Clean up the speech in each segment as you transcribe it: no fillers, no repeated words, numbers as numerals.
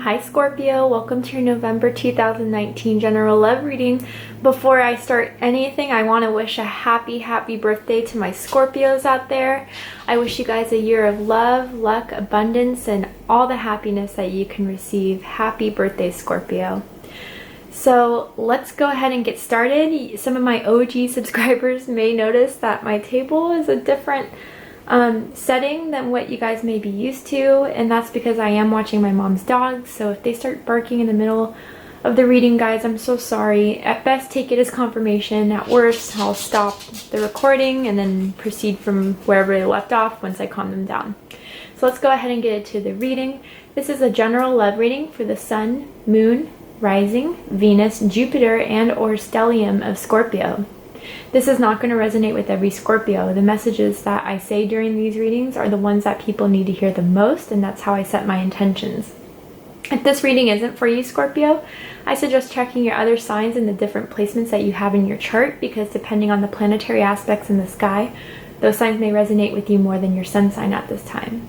Hi Scorpio, welcome to your November 2019 general love reading. Before I start anything, I want to wish a happy birthday to my Scorpios out there. I wish you guys a year of love, luck, abundance, and all the happiness that you can receive. Happy birthday, Scorpio. So let's go ahead and get started. Some of my OG subscribers may notice that my table is a different setting than what you guys may be used to, and that's because I am watching my mom's dogs. So if they start barking in the middle of the reading, guys, I'm so sorry. At best, take it as confirmation. At worst, I'll stop the recording and then proceed from wherever they left off once I calm them down. So let's go ahead and get into the reading. This is a general love reading for the Sun, Moon, Rising, Venus, Jupiter, and or stellium of Scorpio. This is not going to resonate with every Scorpio. The messages that I say during these readings are the ones that people need to hear the most, and that's how I set my intentions. If this reading isn't for you, Scorpio, I suggest checking your other signs and the different placements that you have in your chart, because depending on the planetary aspects in the sky, those signs may resonate with you more than your sun sign at this time.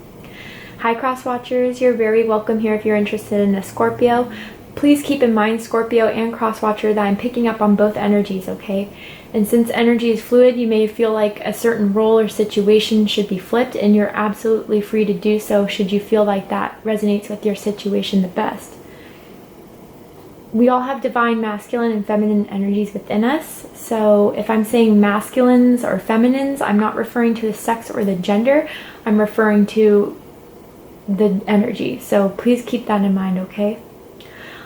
Hi cross watchers, you're very welcome here if you're interested in a Scorpio. Please keep in mind, Scorpio and cross watcher, that I'm picking up on both energies, okay? And since energy is fluid, you may feel like a certain role or situation should be flipped, and you're absolutely free to do so should you feel like that resonates with your situation the best. We all have divine masculine and feminine energies within us. So if I'm saying masculines or feminines, I'm not referring to the sex or the gender. I'm referring to the energy. So please keep that in mind, okay?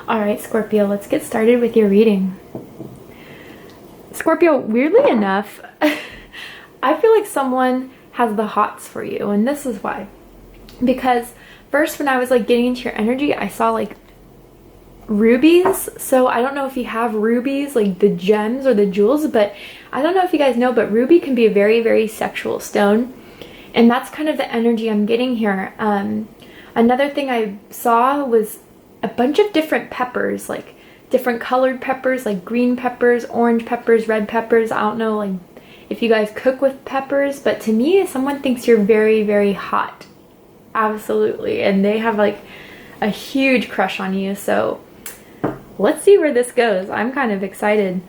All right, Scorpio, let's get started with your reading. Scorpio, weirdly enough, I feel like someone has the hots for you, and this is why. Because first, when I was like getting into your energy, I saw like rubies. So I don't know if you have rubies, like the gems or the jewels, but I don't know if you guys know, but ruby can be a very sexual stone, and that's kind of the energy I'm getting here. Another thing I saw was a bunch of different peppers, like different colored peppers, like green peppers, orange peppers, red peppers. I don't know like if you guys cook with peppers, but to me, someone thinks you're very hot. Absolutely. And they have like a huge crush on you. So let's see where this goes. I'm kind of excited.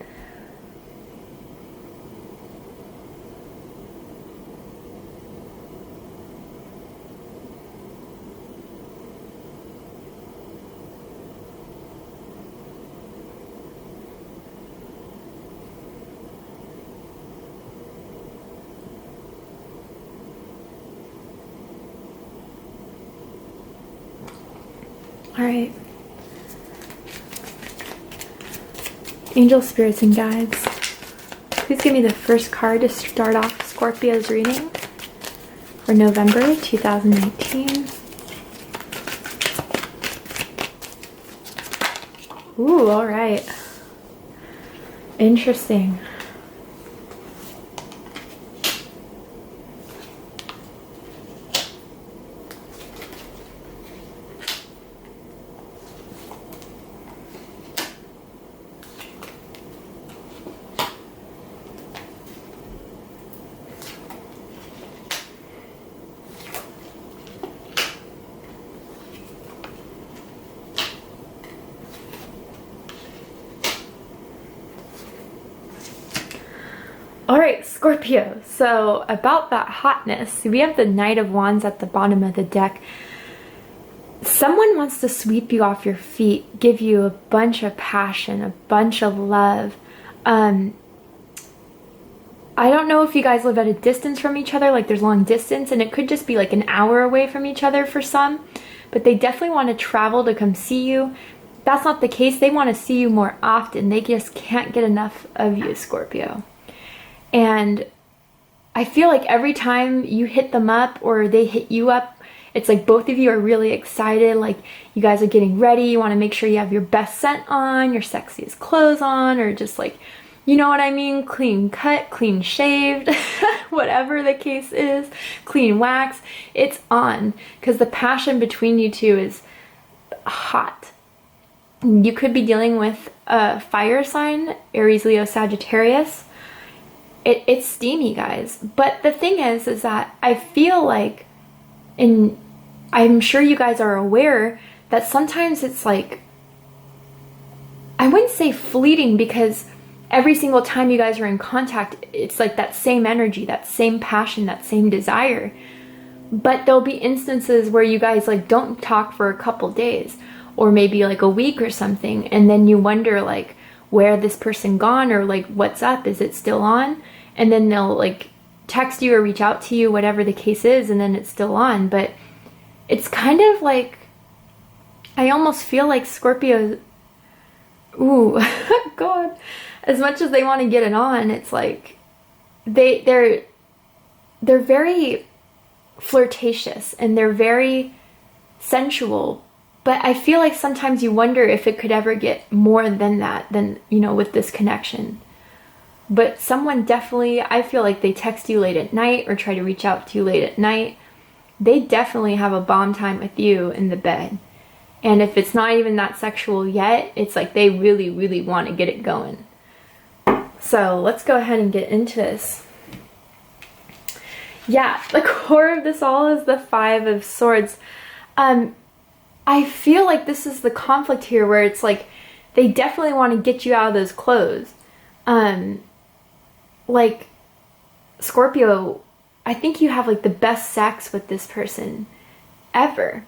All right. Angel, spirits, and guides, please give me the first card to start off Scorpio's reading for November 2019. Ooh, all right. Interesting. All right, Scorpio, so about that hotness, we have the Knight of Wands at the bottom of the deck. Someone wants to sweep you off your feet, give you a bunch of passion, a bunch of love. I don't know if you guys live at a distance from each other, like there's long distance, and it could just be like an hour away from each other for some, but they definitely want to travel to come see you. That's not the case. They want to see you more often. They just can't get enough of you, Scorpio. And I feel like every time you hit them up or they hit you up, it's like both of you are really excited, like you guys are getting ready, you want to make sure you have your best scent on, your sexiest clothes on, or just like, you know what I mean, clean cut, clean shaved, whatever the case is, clean wax, it's on, because the passion between you two is hot. You could be dealing with a fire sign, Aries, Leo, Sagittarius. It's steamy, guys. But the thing is that I feel like, and I'm sure you guys are aware that sometimes it's like, I wouldn't say fleeting, because every single time you guys are in contact, it's like that same energy, that same passion, that same desire. But there'll be instances where you guys like don't talk for a couple days, or maybe like a week or something, and then you wonder like, where this person gone, or like, what's up, is it still on? And then they'll like text you or reach out to you, whatever the case is, and then it's still on. But it's kind of like, I almost feel like Scorpio, ooh, God, as much as they want to get it on, it's like they're very flirtatious and they're very sensual. But I feel like sometimes you wonder if it could ever get more than that, than, you know, with this connection. But someone definitely, I feel like they text you late at night or try to reach out to you late at night. They definitely have a bomb time with you in the bed. And if it's not even that sexual yet, it's like they really, really want to get it going. So let's go ahead and get into this. Yeah, the core of this all is the Five of Swords. I feel like this is the conflict here, where it's like they definitely want to get you out of those clothes. Like Scorpio, I think you have like the best sex with this person ever.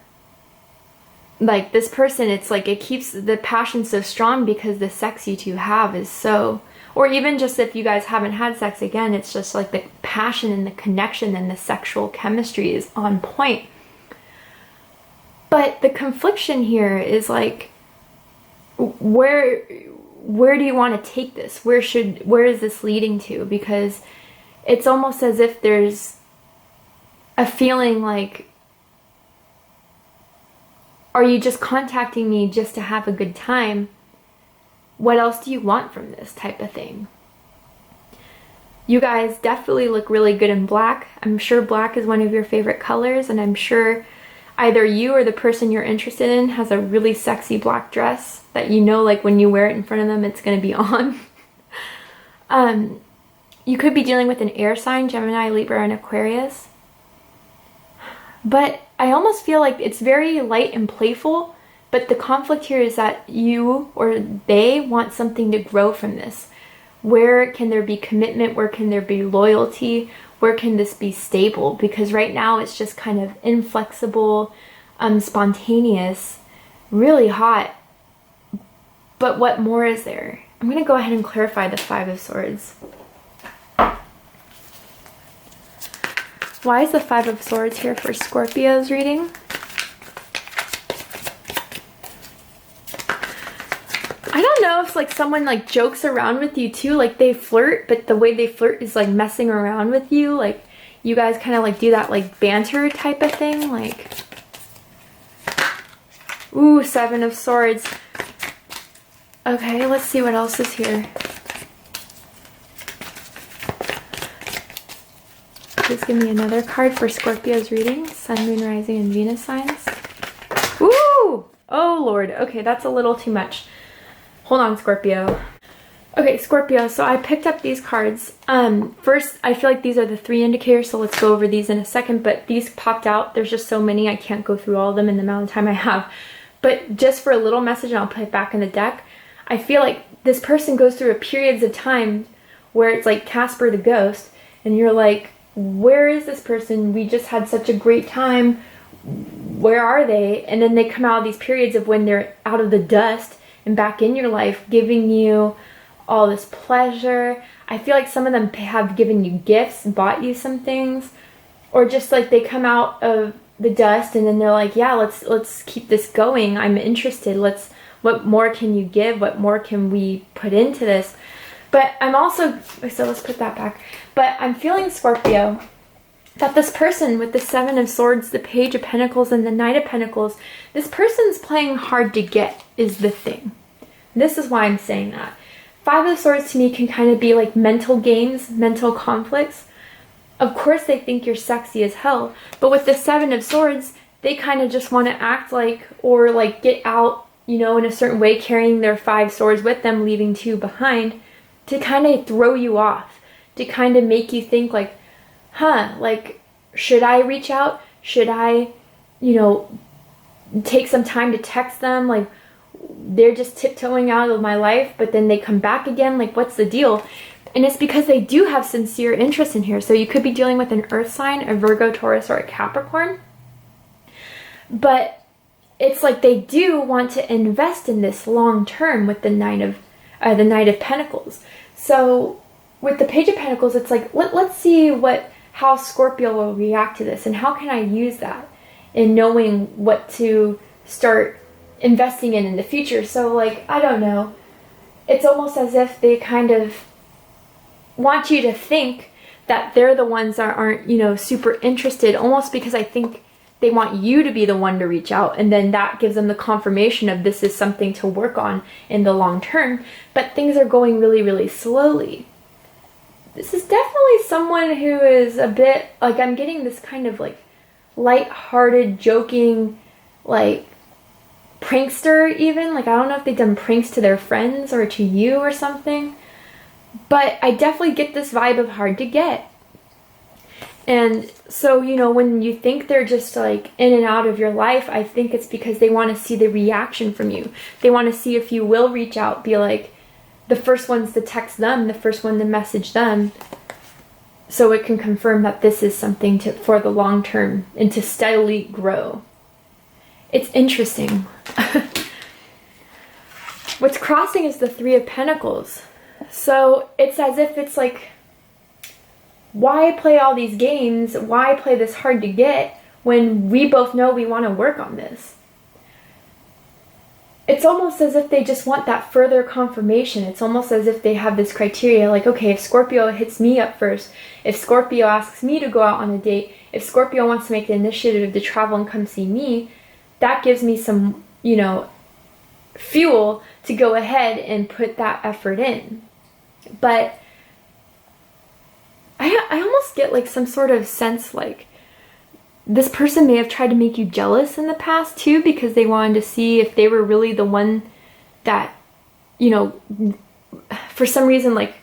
Like this person, it's like it keeps the passion so strong because the sex you two have is so, or even just if you guys haven't had sex, again, it's just like the passion and the connection and the sexual chemistry is on point. But the confliction here is like, where do you want to take this? Where is this leading to? Because it's almost as if there's a feeling like, are you just contacting me just to have a good time? What else do you want from this type of thing? You guys definitely look really good in black. I'm sure black is one of your favorite colors, and I'm sure either you or the person you're interested in has a really sexy black dress that you know, like when you wear it in front of them, it's going to be on. You could be dealing with an air sign, Gemini, Libra, and Aquarius. But I almost feel like it's very light and playful, but the conflict here is that you or they want something to grow from this. Where can there be commitment? Where can there be loyalty? Where can this be stable? Because right now it's just kind of inflexible, spontaneous, really hot. But what more is there? I'm going to go ahead and clarify the Five of Swords. Why is the Five of Swords here for Scorpio's reading? I don't know if like someone like jokes around with you too, like they flirt, but the way they flirt is like messing around with you. Like you guys kind of like do that like banter type of thing. Like, ooh, Seven of Swords. Okay, let's see what else is here. Please give me another card for Scorpio's reading. Sun, Moon, Rising, and Venus signs. Ooh! Oh, Lord. Okay, that's a little too much. Hold on, Scorpio. Okay, Scorpio, so I picked up these cards. First, I feel like these are the three indicators, so let's go over these in a second, but these popped out. There's just so many, I can't go through all of them in the amount of time I have. But just for a little message, and I'll put it back in the deck, I feel like this person goes through a periods of time where it's like Casper the Ghost, and you're like, where is this person? We just had such a great time. Where are they? And then they come out of these periods of when they're out of the dust and back in your life, giving you all this pleasure. I feel like some of them have given you gifts, bought you some things, or just like they come out of the dust and then they're like, yeah, let's keep this going. I'm interested. What more can you give? What more can we put into this? But I'm also, so let's put that back. But I'm feeling, Scorpio, that this person with the Seven of Swords, the Page of Pentacles, and the Knight of Pentacles, this person's playing hard to get is the thing. This is why I'm saying that. Five of Swords to me can kind of be like mental games, mental conflicts. Of course they think you're sexy as hell, but with the Seven of Swords, they kind of just want to act like, or like get out, you know, in a certain way, carrying their five swords with them, leaving two behind, to kind of throw you off, to kind of make you think like, huh, like, should I reach out? Should I, you know, take some time to text them, like they're just tiptoeing out of my life, but then they come back again, like what's the deal? And it's because they do have sincere interest in here. So you could be dealing with an earth sign, a Virgo, Taurus, or a Capricorn. But it's like they do want to invest in this long term with the Knight of Pentacles. So with the Page of Pentacles, it's like, let's see how Scorpio will react to this, and how can I use that in knowing what to start investing in the future. So like, I don't know, it's almost as if they kind of want you to think that they're the ones that aren't, you know, super interested, almost because I think they want you to be the one to reach out, and then that gives them the confirmation of this is something to work on in the long term. But things are going really, really slowly. This is definitely someone who is a bit, like, I'm getting this kind of like light-hearted, joking, like prankster even. Like, I don't know if they've done pranks to their friends or to you or something, but I definitely get this vibe of hard to get. And so, you know, when you think they're just like in and out of your life, I think it's because they want to see the reaction from you. They want to see if you will reach out, be like the first ones to text them, the first one to message them, so it can confirm that this is something for the long term and to steadily grow. It's interesting. What's crossing is the Three of Pentacles. So it's as if it's like, why play all these games? Why play this hard to get when we both know we want to work on this? It's almost as if they just want that further confirmation. It's almost as if they have this criteria, like, okay, if Scorpio hits me up first, if Scorpio asks me to go out on a date, if Scorpio wants to make the initiative to travel and come see me, that gives me some, you know, fuel to go ahead and put that effort in. But I almost get like some sort of sense like this person may have tried to make you jealous in the past too, because they wanted to see if they were really the one that, you know, for some reason like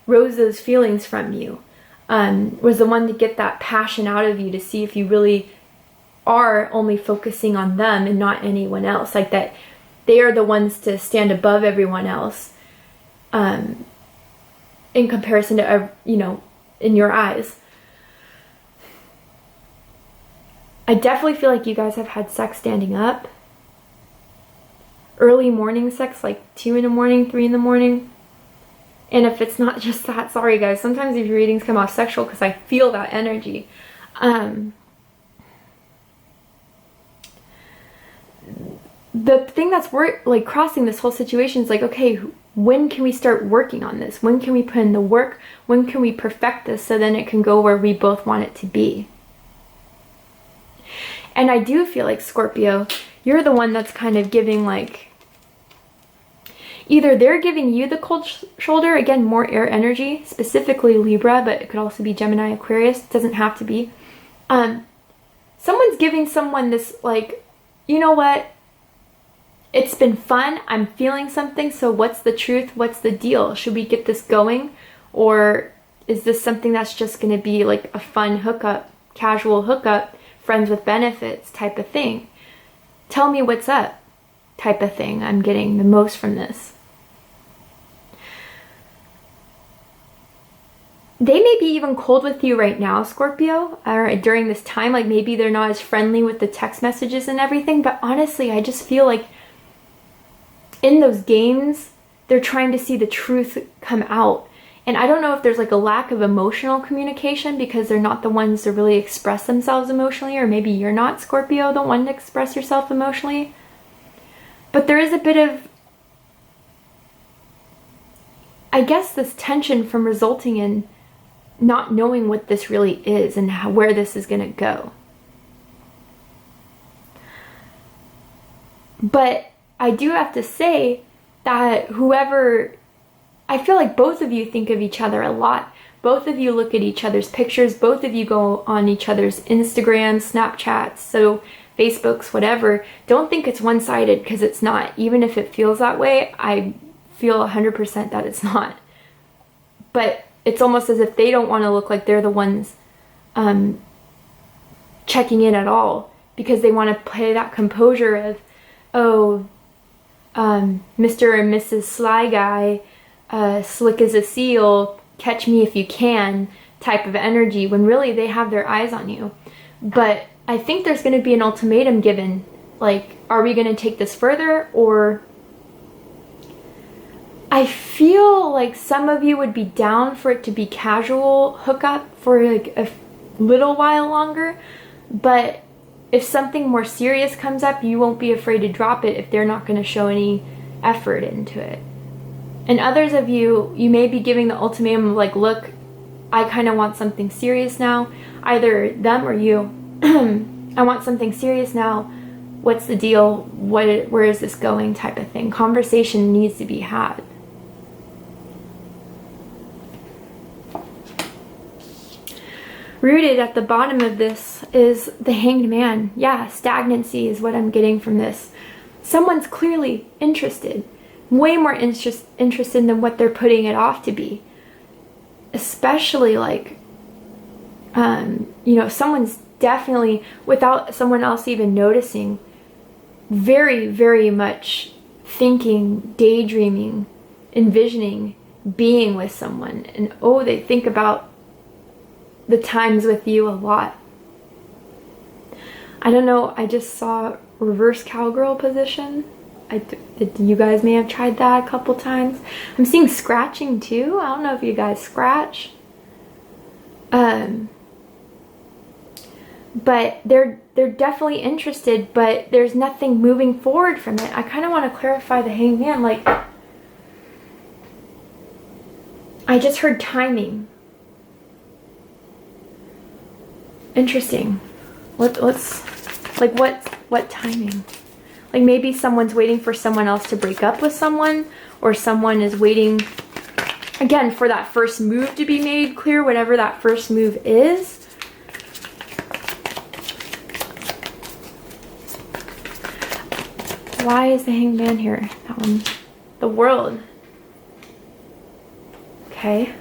rose those feelings from you, was the one to get that passion out of you, to see if you really are only focusing on them and not anyone else, like that they are the ones to stand above everyone else, in comparison to, you know, in your eyes. I definitely feel like you guys have had sex standing up. Early morning sex, like 2 in the morning, 3 in the morning. And if it's not just that, sorry guys, sometimes these readings come off sexual because I feel that energy. The thing that's like crossing this whole situation is like, okay, when can we start working on this? When can we put in the work? When can we perfect this so then it can go where we both want it to be? And I do feel like, Scorpio, you're the one that's kind of giving like, either they're giving you the cold shoulder, again, more air energy, specifically Libra, but it could also be Gemini, Aquarius. It doesn't have to be. Someone's giving someone this like, you know what? It's been fun. I'm feeling something. So what's the truth? What's the deal? Should we get this going? Or is this something that's just going to be like a fun hookup, casual hookup, friends with benefits type of thing? Tell me what's up type of thing. I'm getting the most from this. They may be even cold with you right now, Scorpio, or during this time. Like maybe they're not as friendly with the text messages and everything. But honestly, I just feel like in those games, they're trying to see the truth come out. And I don't know if there's like a lack of emotional communication because they're not the ones to really express themselves emotionally, or maybe you're not, Scorpio, the one to express yourself emotionally. But there is a bit of, I guess, this tension from resulting in not knowing what this really is and where this is going to go. But I do have to say that whoever, I feel like both of you think of each other a lot. Both of you look at each other's pictures. Both of you go on each other's Instagrams, Snapchats, so Facebooks, whatever. Don't think it's one-sided, because it's not. Even if it feels that way, I feel 100% that it's not. But it's almost as if they don't want to look like they're the ones checking in at all, because they want to play that composure of, oh, Mr. and Mrs. Sly Guy, slick as a seal, catch me if you can type of energy, when really they have their eyes on you. But I think there's going to be an ultimatum given, like, are we going to take this further? Or I feel like some of you would be down for it to be casual hookup for like a little while longer, but if something more serious comes up, you won't be afraid to drop it if they're not going to show any effort into it. And others of you, you may be giving the ultimatum of like, look, I kind of want something serious now. Either them or you. I want something serious now. What's the deal? Where is this going? Type of thing. Conversation needs to be had. Rooted at the bottom of this is the Hanged Man. Yeah, stagnancy is what I'm getting from this. Someone's clearly interested. Way more interested than what they're putting it off to be. Especially like, someone's definitely, without someone else even noticing, very, very much thinking, daydreaming, envisioning being with someone. And oh, they think about the times with you a lot. I don't know, I just saw reverse cowgirl position. You guys may have tried that a couple times. I'm seeing scratching too. I don't know if you guys scratch. But they're definitely interested, but there's nothing moving forward from it. I kind of want to clarify the Hanged Man. Like, I just heard timing. Interesting. What timing? Like maybe someone's waiting for someone else to break up with someone, or someone is waiting, again, for that first move to be made clear, whatever that first move is. Why is the Hanged Man here? That one. The World. Okay.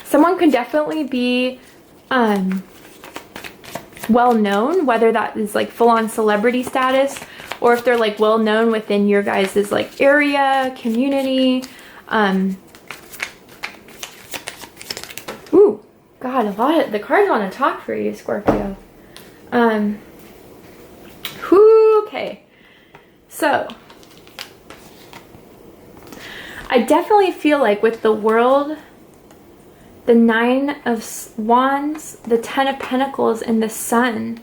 Someone could definitely be well known, whether that is like full-on celebrity status, or if they're like well known within your guys' like area, community. Ooh, God, a lot of the cards want to talk for you, Scorpio. Okay, so I definitely feel like with the World, the Nine of Wands, the Ten of Pentacles, and the Sun,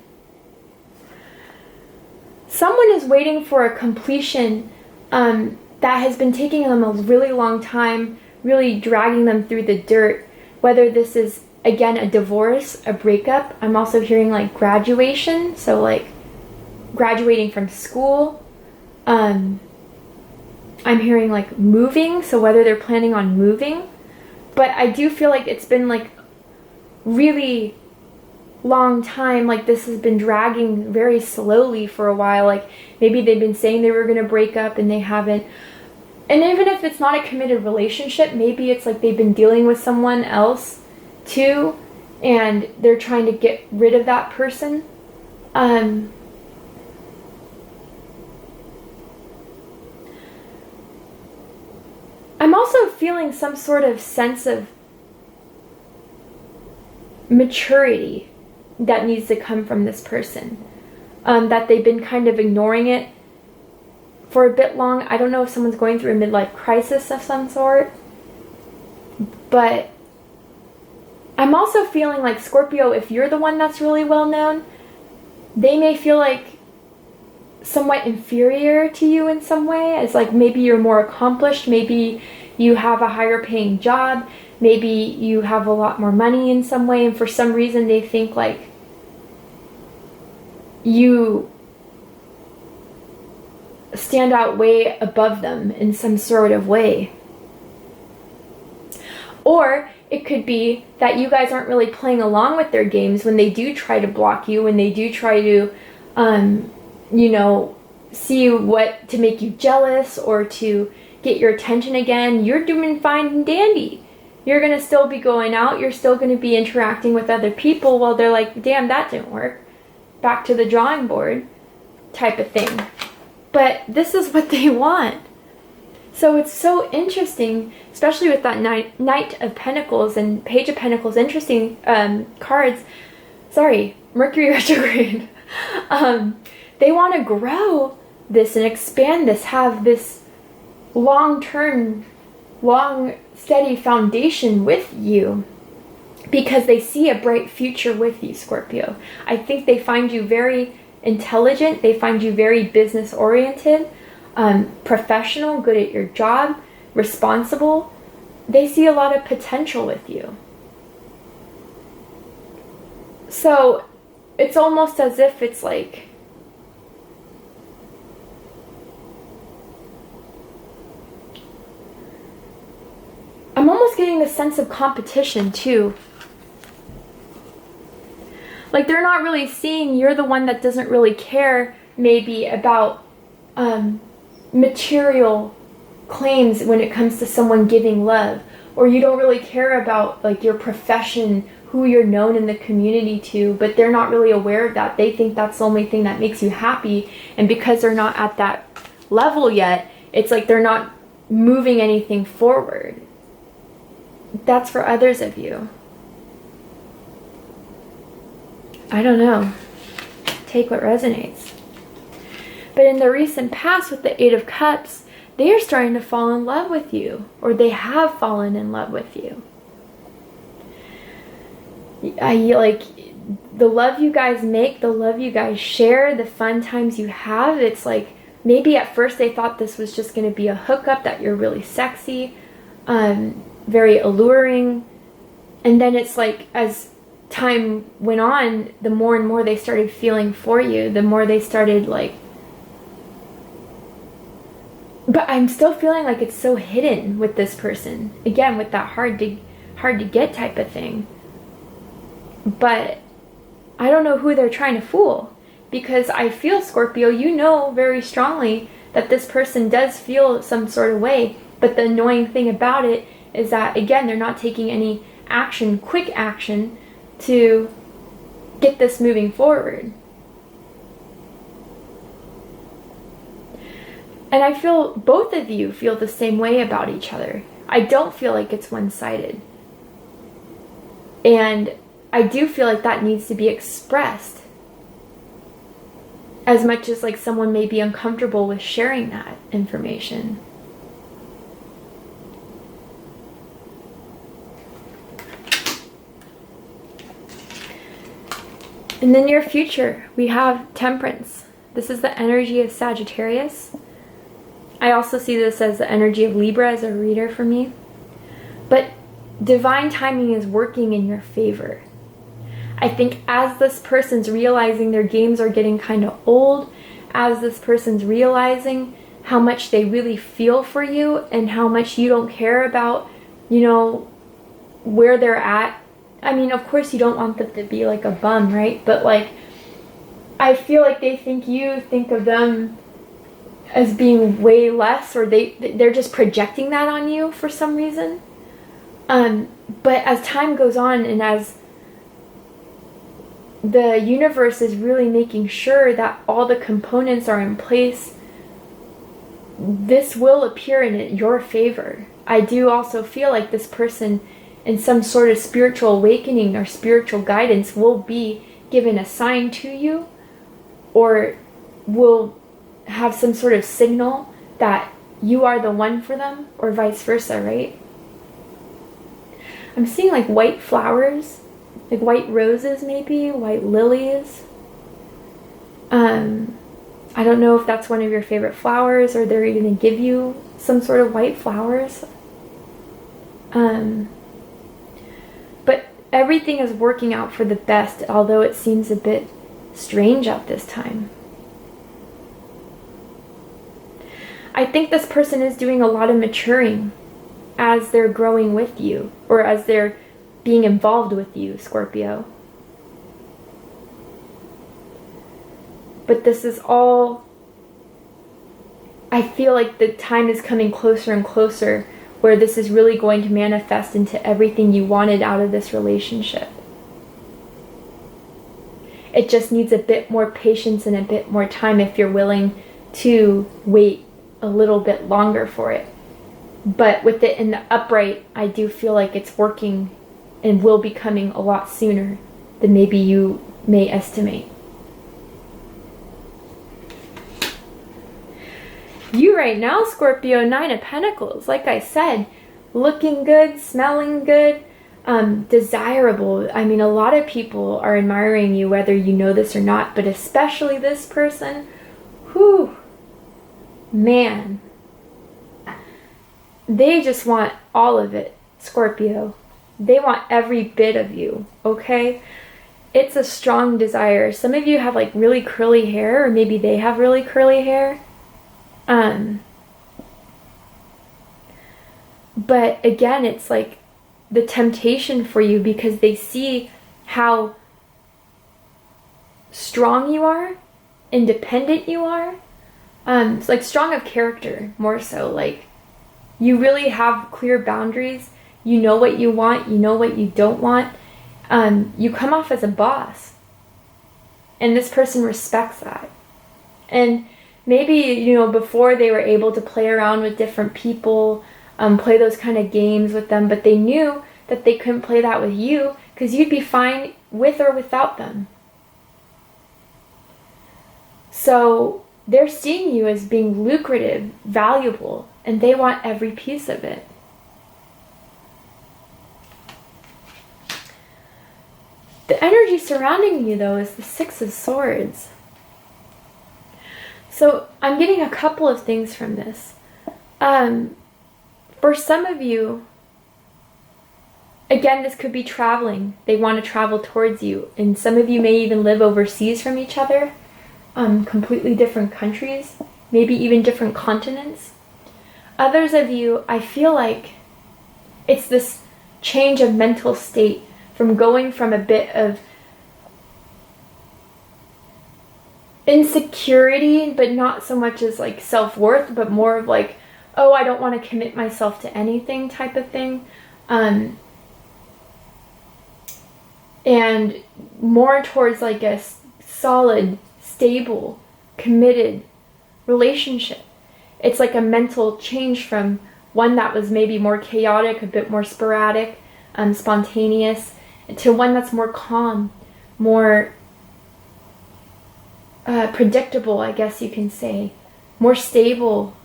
someone is waiting for a completion that has been taking them a really long time, really dragging them through the dirt. Whether this is, again, a divorce, a breakup. I'm also hearing like graduation, so like graduating from school. I'm hearing like moving, so whether they're planning on moving. But I do feel like it's been like really long time, like this has been dragging very slowly for a while. Like maybe they've been saying they were going to break up and they haven't. And even if it's not a committed relationship, maybe it's like they've been dealing with someone else too, and they're trying to get rid of that person. I'm also feeling some sort of sense of maturity that needs to come from this person. That they've been kind of ignoring it for a bit long. I don't know if someone's going through a midlife crisis of some sort. But I'm also feeling like, Scorpio, if you're the one that's really well known, they may feel like somewhat inferior to you in some way, as like maybe you're more accomplished, maybe you have a higher paying job, maybe you have a lot more money in some way, and for some reason they think like you stand out way above them in some sort of way. Or it could be that you guys aren't really playing along with their games when they do try to block you, when they do try to see what to make you jealous or to get your attention again. You're doing fine and dandy. You're going to still be going out. You're still going to be interacting with other people while they're like, damn, that didn't work. Back to the drawing board type of thing. But this is what they want. So it's so interesting, especially with that Knight of Pentacles and Page of Pentacles, interesting cards. Sorry, Mercury retrograde. They want to grow this and expand this, have this long-term, long, steady foundation with you because they see a bright future with you, Scorpio. I think they find you very intelligent. They find you very business-oriented, professional, good at your job, responsible. They see a lot of potential with you. So it's almost as if it's like, I'm almost getting the sense of competition too. Like they're not really seeing you're the one that doesn't really care maybe about material claims when it comes to someone giving love, or you don't really care about like your profession, who you're known in the community to, but they're not really aware of that. They think that's the only thing that makes you happy, and because they're not at that level yet, it's like they're not moving anything forward. That's for others of you. I don't know. Take what resonates. But in the recent past with the Eight of Cups, they are starting to fall in love with you, or they have fallen in love with you. Like the love you guys make, the love you guys share, the fun times you have, it's like maybe at first they thought this was just going to be a hookup, that you're really sexy, very alluring, and then it's like as time went on, the more and more they started feeling for you, the more they started like, but I'm still feeling like it's so hidden with this person, again with that hard to get type of thing. But I don't know who they're trying to fool, because I feel, Scorpio, you know very strongly that this person does feel some sort of way, but the annoying thing about it is that, again, they're not taking any action, quick action, to get this moving forward. And I feel both of you feel the same way about each other. I don't feel like it's one-sided. And I do feel like that needs to be expressed. As much as like someone may be uncomfortable with sharing that information. In the near future, we have Temperance. This is the energy of Sagittarius. I also see this as the energy of Libra as a reader for me. But divine timing is working in your favor. I think as this person's realizing their games are getting kind of old, as this person's realizing how much they really feel for you and how much you don't care about, you know, where they're at. I mean, of course you don't want them to be like a bum, right? But like, I feel like they think you think of them as being way less, or they're just projecting that on you for some reason. But as time goes on and as the universe is really making sure that all the components are in place, this will appear in your favor. I do also feel like this person in some sort of spiritual awakening or spiritual guidance will be given a sign to you, or will have some sort of signal that you are the one for them, or vice versa, right? I'm seeing like white flowers, like white roses maybe, white lilies. I don't know if that's one of your favorite flowers, or they're going to give you some sort of white flowers. But everything is working out for the best, although it seems a bit strange at this time. I think this person is doing a lot of maturing as they're growing with you, or as they're being involved with you, Scorpio. But this is all, I feel like the time is coming closer and closer where this is really going to manifest into everything you wanted out of this relationship. It just needs a bit more patience and a bit more time if you're willing to wait a little bit longer for it. But with it in the upright, I do feel like it's working and will be coming a lot sooner than maybe you may estimate. You right now, Scorpio, 9 of Pentacles, like I said, looking good, smelling good, desirable. I mean, a lot of people are admiring you, whether you know this or not, but especially this person. Whew, man. They just want all of it, Scorpio. They want every bit of you, okay? It's a strong desire. Some of you have like really curly hair, or maybe they have really curly hair. But again, it's like the temptation for you because they see how strong you are, independent you are. It's like strong of character, more so. Like you really have clear boundaries. You know what you want. You know what you don't want. You come off as a boss. And this person respects that. And maybe, you know, before they were able to play around with different people, play those kind of games with them, but they knew that they couldn't play that with you because you'd be fine with or without them. So they're seeing you as being lucrative, valuable, and they want every piece of it. The energy surrounding you, though, is the Six of Swords. So I'm getting a couple of things from this. For some of you, again, this could be traveling. They want to travel towards you. And some of you may even live overseas from each other, completely different countries, maybe even different continents. Others of you, I feel like it's this change of mental state from going from a bit of insecurity, but not so much as like self-worth, but more of like, oh, I don't want to commit myself to anything type of thing. And more towards like a solid, stable, committed relationship. It's like a mental change from one that was maybe more chaotic, a bit more sporadic, spontaneous, to one that's more calm, more predictable, I guess you can say, more stable.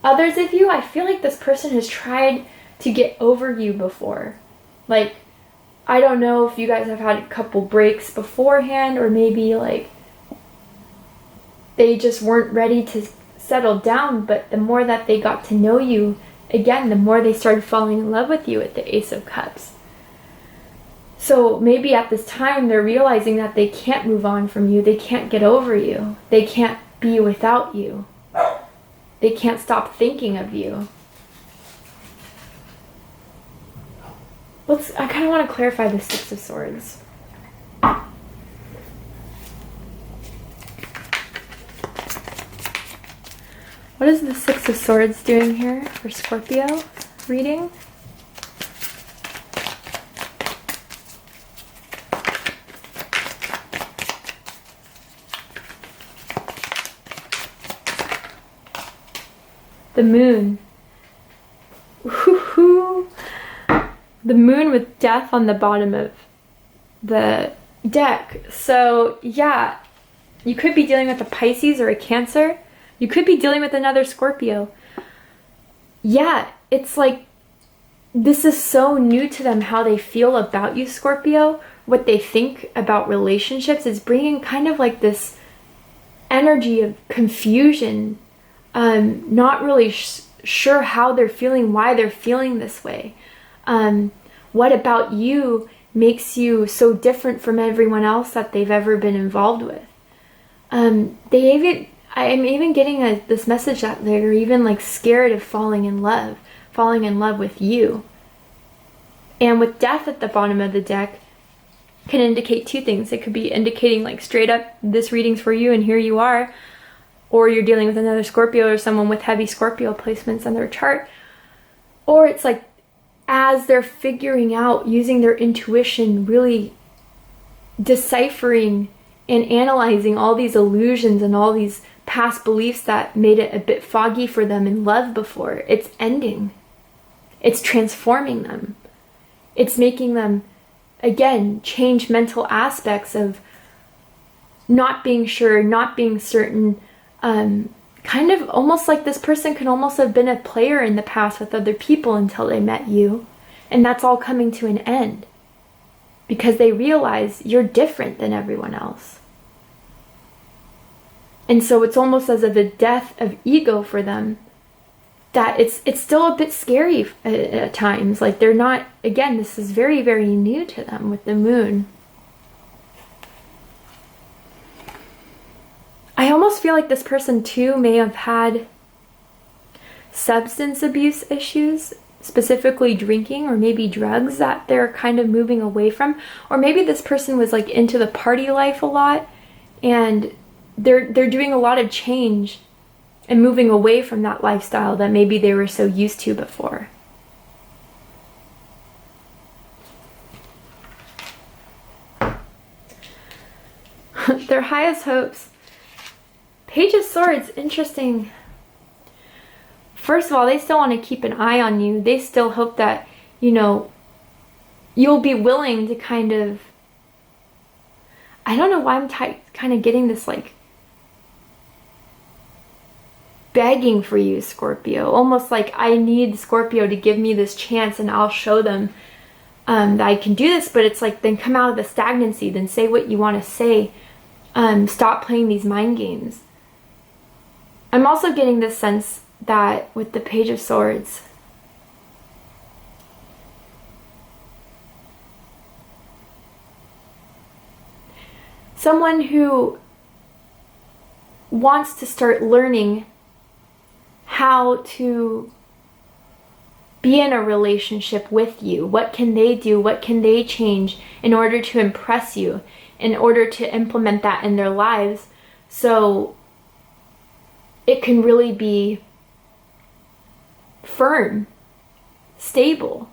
Others of you, I feel like this person has tried to get over you before. Like, I don't know if you guys have had a couple breaks beforehand, or maybe like they just weren't ready to settle down, but the more that they got to know you, again, the more they started falling in love with you at the Ace of Cups. So maybe at this time they're realizing that they can't move on from you, they can't get over you, they can't be without you, they can't stop thinking of you. I kind of want to clarify the Six of Swords. What is the Six of Swords doing here for Scorpio reading? The Moon. Woohoo! The Moon with Death on the bottom of the deck. So yeah, you could be dealing with a Pisces or a Cancer. You could be dealing with another Scorpio. Yeah, it's like this is so new to them, how they feel about you, Scorpio. What they think about relationships is bringing kind of like this energy of confusion. Not really sure how they're feeling, why they're feeling this way. What about you makes you so different from everyone else that they've ever been involved with? I'm even getting this message that they're even like scared of falling in love with you. And with Death at the bottom of the deck can indicate two things. It could be indicating like straight up, this reading's for you and here you are. or you're dealing with another Scorpio or someone with heavy Scorpio placements on their chart, or it's like as they're figuring out, using their intuition, really deciphering and analyzing all these illusions and all these past beliefs that made it a bit foggy for them in love before, it's ending. It's transforming them. It's making them, again, change mental aspects of not being sure, not being certain, kind of almost like this person could almost have been a player in the past with other people until they met you. And that's all coming to an end because they realize you're different than everyone else. And so it's almost as if a death of ego for them, that it's still a bit scary at times. Like they're not, again, this is very, very new to them with the moon. I almost feel like this person too may have had substance abuse issues, specifically drinking or maybe drugs that they're kind of moving away from. Or maybe this person was like into the party life a lot and they're doing a lot of change and moving away from that lifestyle that maybe they were so used to before. Their highest hopes. Page of Swords, interesting. First of all, they still want to keep an eye on you. They still hope that, you know, you'll be willing to kind of, I don't know why I'm kind of getting this like begging for you, Scorpio. Almost like I need Scorpio to give me this chance and I'll show them that I can do this. But it's like, then come out of the stagnancy, then say what you want to say. Stop playing these mind games. I'm also getting this sense that with the Page of Swords, someone who wants to start learning how to be in a relationship with you. What can they do? What can they change in order to impress you? In order to implement that in their lives so it can really be firm, stable.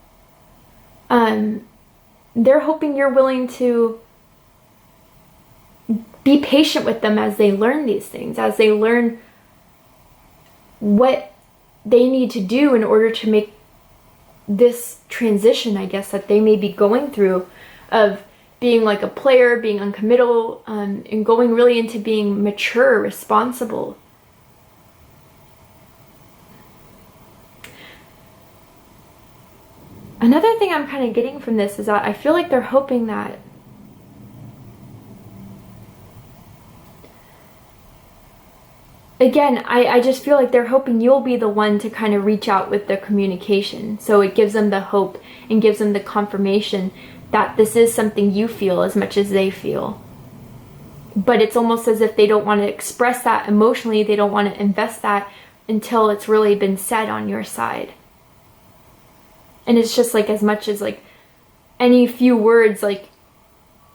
They're hoping you're willing to be patient with them as they learn these things, as they learn what they need to do in order to make this transition, I guess, that they may be going through of being like a player, being uncommittal, and going really into being mature, responsible. Another thing I'm kind of getting from this is that I feel like they're hoping that again, I just feel like they're hoping you'll be the one to kind of reach out with the communication. So it gives them the hope and gives them the confirmation that this is something you feel as much as they feel. But it's almost as if they don't want to express that emotionally. They don't want to invest that until it's really been said on your side. And it's just like as much as like any few words like,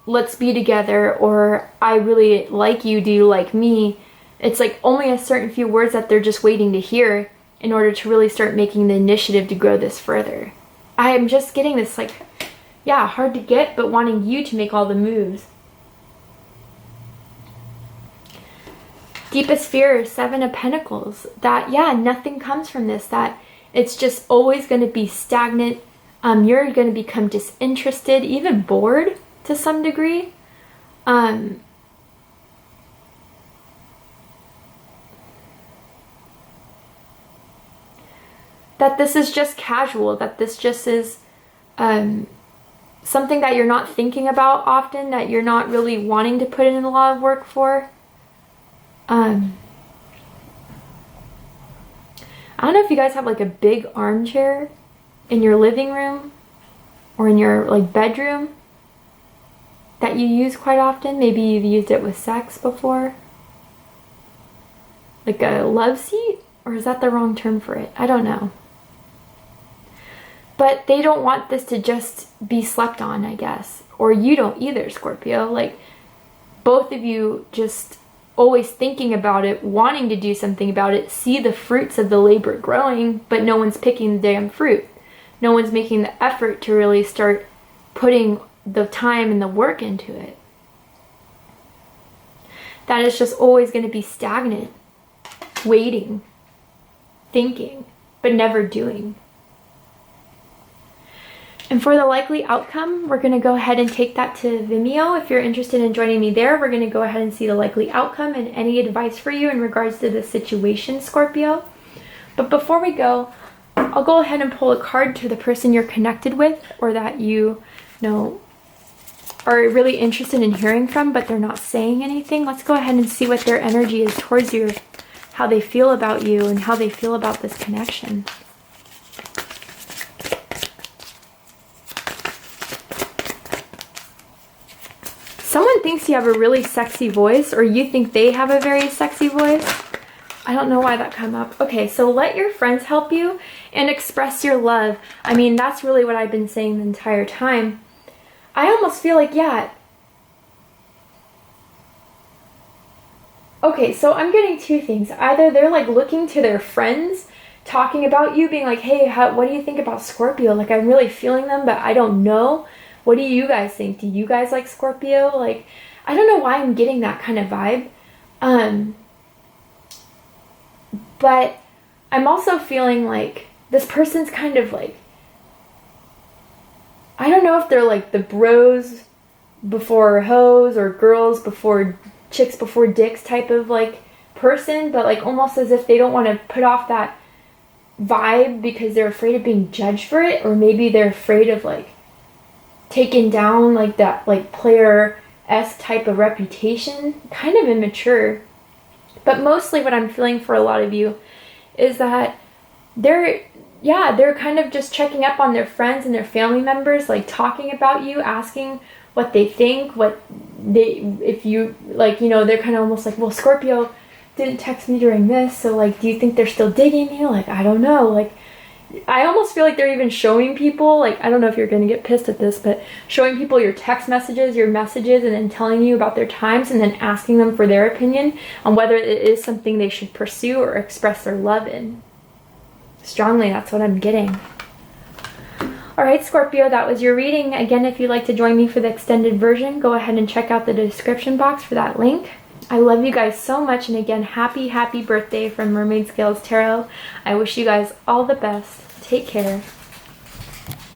let's be together, or I really like you, do you like me? It's like only a certain few words that they're just waiting to hear in order to really start making the initiative to grow this further. I am just getting this like, yeah, hard to get, but wanting you to make all the moves. Deepest fear, Seven of Pentacles. That, yeah, nothing comes from this. That it's just always going to be stagnant. You're going to become disinterested, even bored to some degree. That this is just casual, that this just is something that you're not thinking about often, that you're not really wanting to put in a lot of work for. I don't know if you guys have like a big armchair in your living room or in your like bedroom that you use quite often. Maybe you've used it with sex before. Like a love seat? Or is that the wrong term for it? I don't know. But they don't want this to just be slept on, I guess. Or you don't either, Scorpio. Like, both of you just always thinking about it, wanting to do something about it, see the fruits of the labor growing, but no one's picking the damn fruit. No one's making the effort to really start putting the time and the work into it. That is just always going to be stagnant, waiting, thinking, but never doing. And for the likely outcome, we're going to go ahead and take that to Vimeo. If you're interested in joining me there, we're going to go ahead and see the likely outcome and any advice for you in regards to the situation, Scorpio. But before we go, I'll go ahead and pull a card to the person you're connected with, or that you know are really interested in hearing from, but they're not saying anything. Let's go ahead and see what their energy is towards you, how they feel about you, and how they feel about this connection. Someone thinks you have a really sexy voice, or you think they have a very sexy voice. I don't know why that came up. Okay, so let your friends help you and express your love. I mean, that's really what I've been saying the entire time. I almost feel like, yeah. Okay, so I'm getting two things. Either they're like looking to their friends, talking about you, being like, hey, what do you think about Scorpio? Like, I'm really feeling them, but I don't know. What do you guys think? Do you guys like Scorpio? Like, I don't know why I'm getting that kind of vibe. But I'm also feeling like this person's kind of like, I don't know if they're like the bros before hoes or girls before chicks before dicks type of like person, but like almost as if they don't want to put off that vibe because they're afraid of being judged for it, or maybe they're afraid of like taking down like that like player-esque type of reputation. Kind of immature. But mostly what I'm feeling for a lot of you is that they're kind of just checking up on their friends and their family members, like talking about you, asking what they think, if you, like, you know, they're kind of almost like, well, Scorpio didn't text me during this, so like, do you think they're still digging you? Like, I don't know. Like, I almost feel like they're even showing people, like, I don't know if you're going to get pissed at this, but showing people your text messages, your messages, and then telling you about their times, and then asking them for their opinion on whether it is something they should pursue or express their love in. Strongly, that's what I'm getting. Alright, Scorpio, that was your reading. Again, if you'd like to join me for the extended version, go ahead and check out the description box for that link. I love you guys so much, and again, happy birthday from Mermaid Scales Tarot. I wish you guys all the best. Take care.